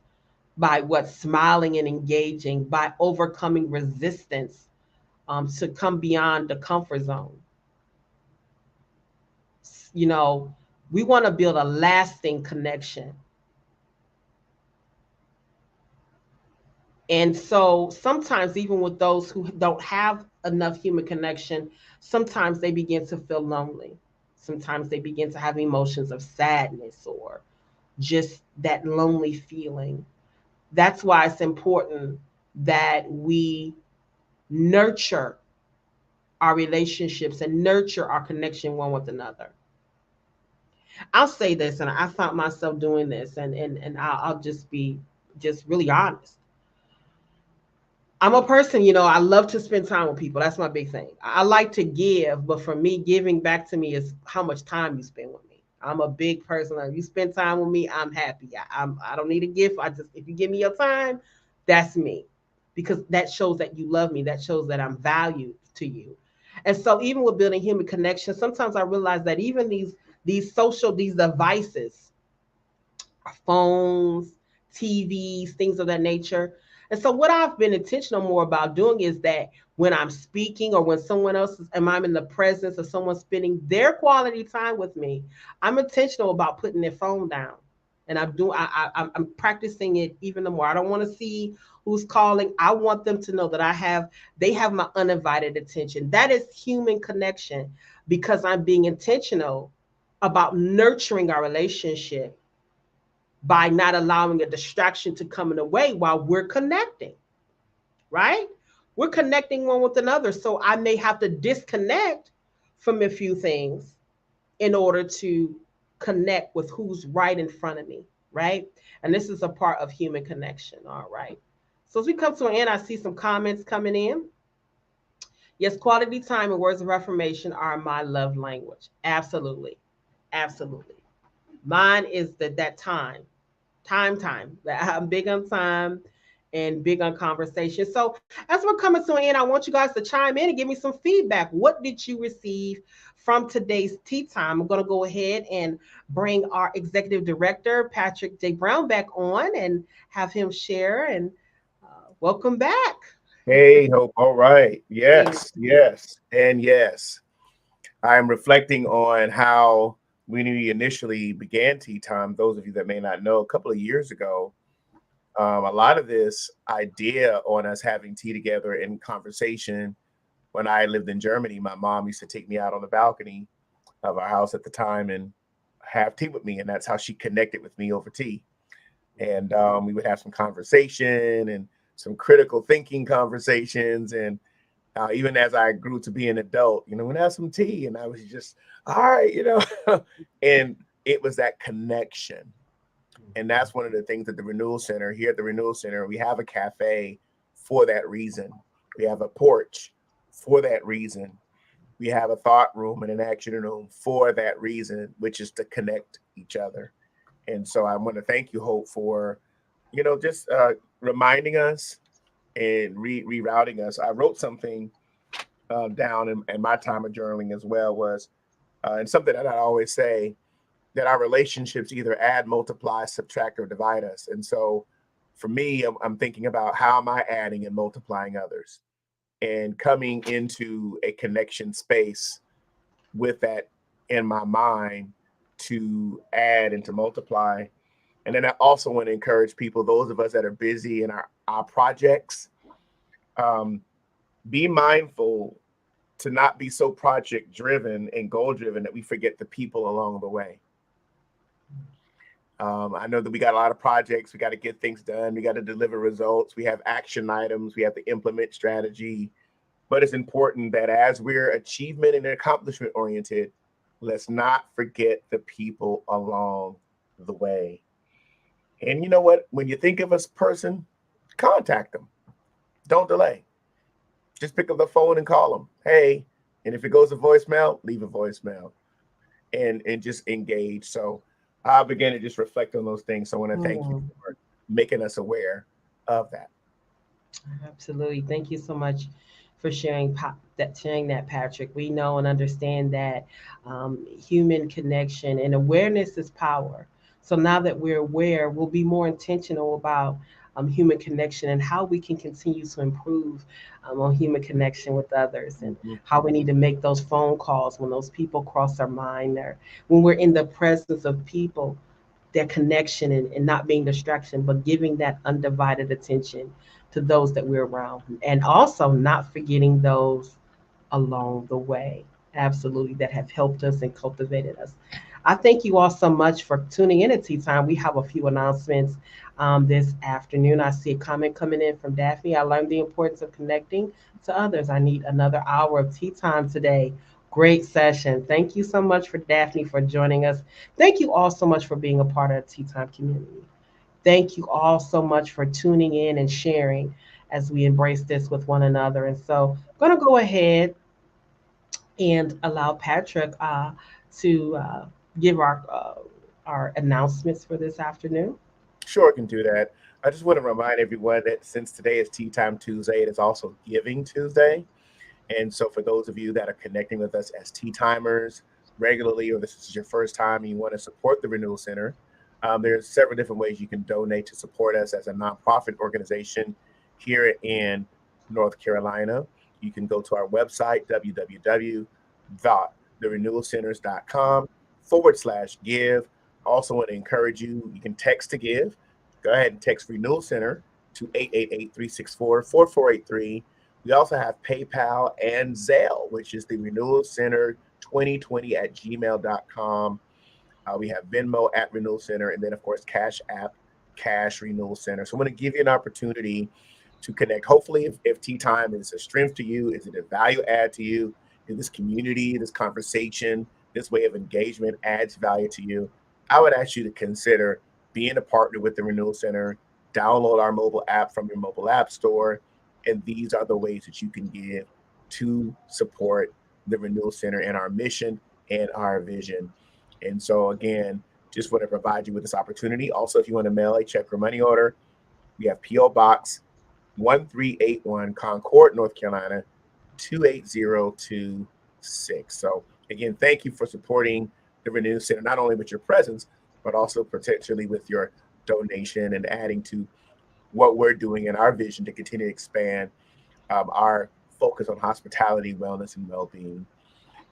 by smiling and engaging, by overcoming resistance to come beyond the comfort zone. You know, we want to build a lasting connection. And so sometimes, even with those who don't have enough human connection, sometimes they begin to feel lonely. Sometimes they begin to have emotions of sadness or just that lonely feeling. That's why it's important that we nurture our relationships and nurture our connection one with another. I'll say this, and I found myself doing this, and I'll just be just really honest. I'm a person, I love to spend time with people. That's my big thing. I like to give, but for me, giving back to me is how much time you spend with me. I'm a big person. If you spend time with me, I'm happy. I don't need a gift. If you give me your time, that's me, because that shows that you love me. That shows that I'm valued to you. And so, even with building human connection, sometimes I realize that even these devices, phones, TVs, things of that nature. And so what I've been intentional more about doing is that when I'm speaking or when someone else is, and I'm in the presence of someone spending their quality time with me, I'm intentional about putting their phone down. And I'm practicing it even more. I don't want to see who's calling. I want them to know that they have my undivided attention. That is human connection, because I'm being intentional about nurturing our relationship by not allowing a distraction to come in the way while we're connecting, right? We're connecting one with another. So I may have to disconnect from a few things in order to connect with who's right in front of me, right? And this is a part of human connection. All right. So as we come to an end, I see some comments coming in. Yes, quality time and words of affirmation are my love language. Absolutely. Absolutely. Mine is that time. Time. I'm big on time and big on conversation. So as we're coming to an end, I want you guys to chime in and give me some feedback. What did you receive from today's tea time? I'm going to go ahead and bring our executive director, Patrick J. Brown, back on and have him share. And welcome back. Hey, Hope. All right. Hey. Yes, yes, and yes. I'm reflecting on how when we initially began Tea Time, those of you that may not know, a couple of years ago, a lot of this idea on us having tea together in conversation. When I lived in Germany, my mom used to take me out on the balcony of our house at the time and have tea with me, and that's how she connected with me over tea. And we would have some conversation and some critical thinking conversations. And even as I grew to be an adult, we'd have some tea, and I was just all right, and it was that connection. And that's one of the things at the Renewal Center. Here at the Renewal Center, we have a cafe for that reason. We have a porch for that reason. We have a thought room and an action room for that reason, which is to connect each other. And so I want to thank you, Hope, for, just reminding us and rerouting us. I wrote something down in my time of journaling as well was, and something that I always say, that our relationships either add, multiply, subtract, or divide us. And so for me, I'm thinking about how am I adding and multiplying others and coming into a connection space with that in my mind to add and to multiply. And then I also want to encourage people, those of us that are busy in our projects, be mindful to not be so project driven and goal driven that we forget the people along the way. I know that we got a lot of projects. We got to get things done. We got to deliver results. We have action items. We have to implement strategy. But it's important that as we're achievement and accomplishment oriented, let's not forget the people along the way. And you know what? When you think of a person, contact them. Don't delay. Just pick up the phone and call them. Hey, and if it goes to voicemail, leave a voicemail and just engage. So I began to just reflect on those things. So I want to thank you for making us aware of that. Absolutely. Thank you so much for sharing that, Patrick. We know and understand that human connection and awareness is power. So now that we're aware, we'll be more intentional about human connection and how we can continue to improve on human connection with others, and Mhm. how we need to make those phone calls when those people cross our mind, or when we're in the presence of people, their connection, and not being distraction, but giving that undivided attention to those that we're around. And also not forgetting those along the way, absolutely, that have helped us and cultivated us. I thank you all so much for tuning in at Tea Time. We have a few announcements this afternoon. I see a comment coming in from Daphne. I learned the importance of connecting to others. I need another hour of tea time today. Great session. Thank you so much for Daphne for joining us. Thank you all so much for being a part of the Tea Time community. Thank you all so much for tuning in and sharing as we embrace this with one another. And so I'm going to go ahead and allow Patrick to give our announcements for this afternoon. Sure, I can do that. I just want to remind everyone that since today is Tea Time Tuesday, it is also Giving Tuesday. And so for those of you that are connecting with us as tea timers regularly, or this is your first time and you want to support the Renewal Center, there's several different ways you can donate to support us as a nonprofit organization here in North Carolina. You can go to our website, www.therenewalcenters.com/give. Also want to encourage you, you can text to give. Go ahead and text Renewal Center to 888-364-4483. We also have PayPal and Zelle, which is the Renewal Center 2020 at gmail.com. We have Venmo at Renewal Center, and then, of course, Cash App, Cash Renewal Center. So I'm going to give you an opportunity to connect. Hopefully, if Tea Time is a strength to you, is it a value add to you, in this community, this conversation, this way of engagement adds value to you, I would ask you to consider being a partner with the Renewal Center. Download our mobile app from your mobile app store. And these are the ways that you can give to support the Renewal Center and our mission and our vision. And so, again, just want to provide you with this opportunity. Also, if you want to mail a check or money order, we have P.O. Box 1381, Concord, North Carolina, 28026. So, again, thank you for supporting the Renewal Center, not only with your presence, but also potentially with your donation and adding to what we're doing in our vision to continue to expand our focus on hospitality, wellness, and well-being.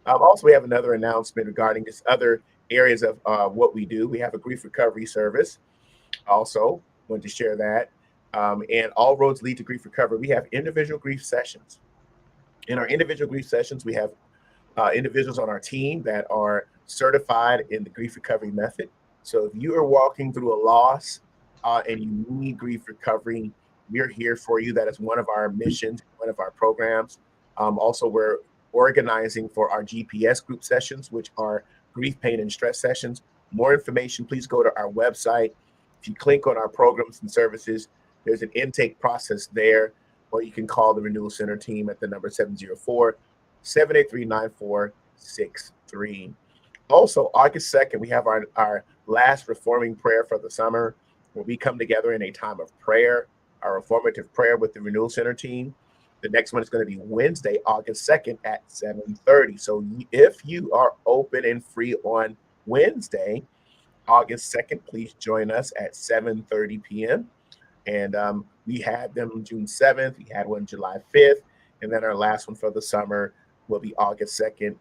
Also, we have another announcement regarding this other areas of what we do. We have a grief recovery service. Also, want to share that. And all roads lead to grief recovery. We have individual grief sessions. In our individual grief sessions, we have individuals on our team that are certified in the grief recovery method. So if you are walking through a loss and you need grief recovery, we're here for you. That is one of our missions, one of our programs. Also, we're organizing for our GPS group sessions, which are grief, pain, and stress sessions. More information, please go to our website. If you click on our programs and services, there's an intake process there, or you can call the Renewal Center team at the number 704-783-9463. Also, August 2nd, we have our last reforming prayer for the summer, where we come together in a time of prayer, our reformative prayer with the Renewal Center team. The next one is going to be Wednesday, August 2nd at 7:30. So if you are open and free on Wednesday, August 2nd, please join us at 7:30 p.m. And we had them June 7th. We had one July 5th. And then our last one for the summer will be August 2nd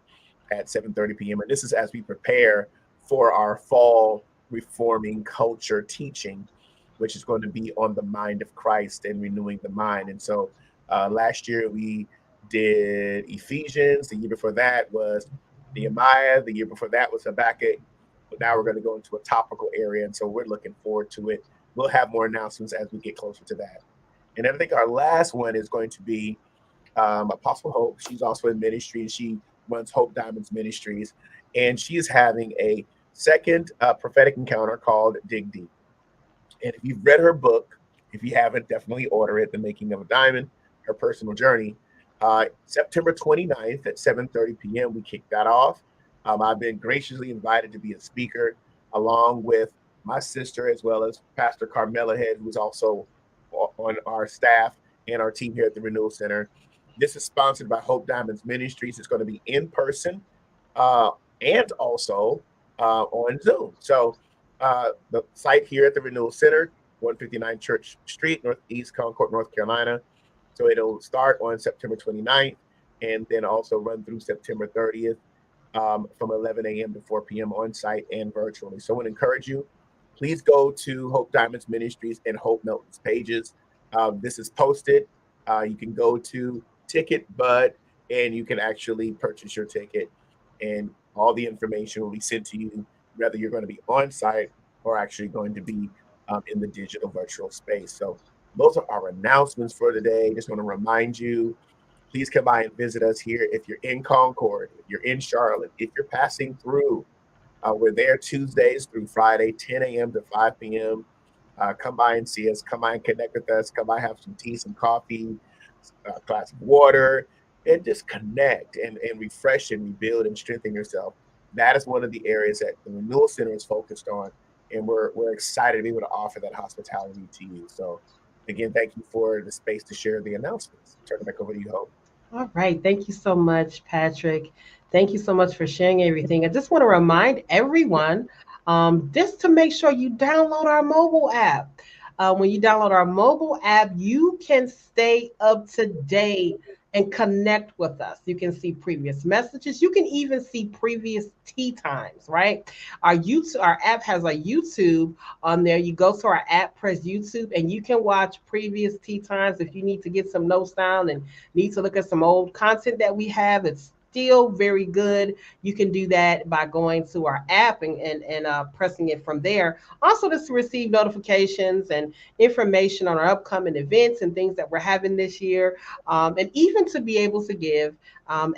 at 7:30 p.m. And this is as we prepare for our fall reforming culture teaching, which is going to be on the mind of Christ and renewing the mind. And so last year we did Ephesians. The year before that was Nehemiah. The year before that was Habakkuk. But now we're going to go into a topical area. And so we're looking forward to it. We'll have more announcements as we get closer to that. And then I think our last one is going to be Apostle Hope. She's also in ministry. She runs Hope Diamonds Ministries. And she is having a second prophetic encounter called Dig Deep. And if you've read her book, if you haven't, definitely order it, The Making of a Diamond, Her Personal Journey. September 29th at 7:30 p.m., we kick that off. I've been graciously invited to be a speaker along with my sister, as well as Pastor Carmela Head, who's also on our staff and our team here at the Renewal Center. This is sponsored by Hope Diamonds Ministries. It's going to be in person and also on Zoom. So the site here at the Renewal Center, 159 Church Street, Northeast Concord, North Carolina. So it'll start on September 29th and then also run through September 30th from 11 a.m. to 4 p.m. on site and virtually. So I want to encourage you, please go to Hope Diamonds Ministries and Hope Milton's pages. This is posted. You can go to Ticket Bud and you can actually purchase your ticket. And all the information will be sent to you, whether you're going to be on site or actually going to be in the digital virtual space. So those are our announcements for today. Just want to remind you, please come by and visit us here. If you're in Concord, if you're in Charlotte, if you're passing through, we're there Tuesdays through Friday, 10 a.m. to 5 p.m. Come by and see us. Come by and connect with us. Come by, have some tea, some coffee, a glass of water, and just connect and refresh and rebuild and strengthen yourself. That is one of the areas that the Renewal Center is focused on. And we're excited to be able to offer that hospitality to you. So again, thank you for the space to share the announcements. Turn it back over to you, Hope. All right. Thank you so much, Patrick. Thank you so much for sharing everything. I just want to remind everyone just to make sure you download our mobile app. When you download our mobile app, you can stay up to date and connect with us. You can see previous messages. You can even see previous tea times, right? Our app has a YouTube on there. You go to our app, press YouTube, and you can watch previous tea times. If you need to get some notes down and need to look at some old content that we have, it's still very good. You can do that by going to our app and pressing it from there. Also, just to receive notifications and information on our upcoming events and things that we're having this year, and even to be able to give,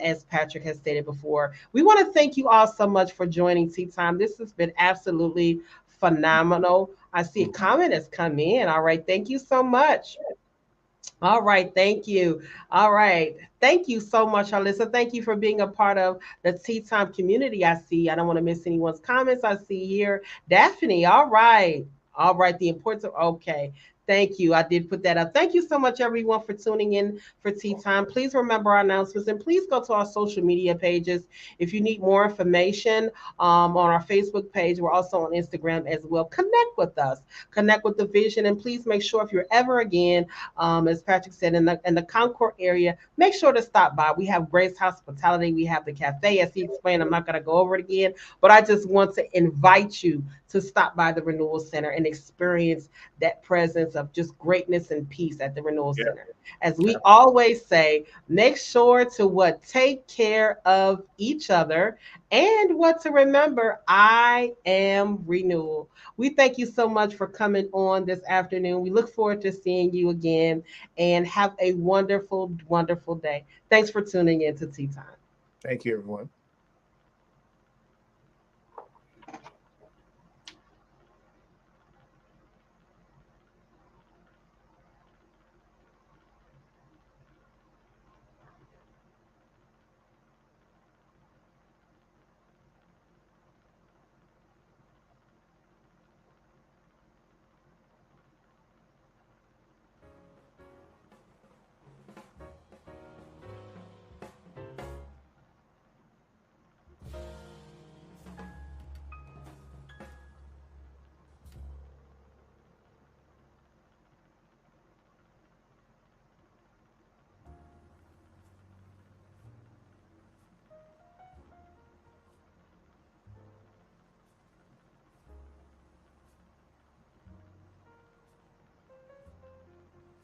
as Patrick has stated before. We want to thank you all so much for joining Tea Time. This has been absolutely phenomenal. I see a comment has come in. All right, thank you so much. All right, thank you. All right, thank you so much, Alyssa. Thank you for being a part of the Tea Time community. I see. I don't want to miss anyone's comments. I see here, Daphne. All right. All right, the importance of, okay. Thank you. I did put that up. Thank you so much, everyone, for tuning in for Tea Time. Please remember our announcements and please go to our social media pages. If you need more information on our Facebook page, we're also on Instagram as well. Connect with us, connect with the vision, and please make sure if you're ever again, as Patrick said, in the Concord area, make sure to stop by. We have Grace Hospitality, we have the cafe, as he explained. I'm not going to go over it again, but I just want to invite you to stop by the Renewal Center and experience that presence of just greatness and peace at the Renewal Yeah. Center. As we always say, make sure to what take care of each other and what to remember, I am renewal. We thank you so much for coming on this afternoon. We look forward to seeing you again and have a wonderful, wonderful day. Thanks for tuning in to Tea Time. Thank you, everyone.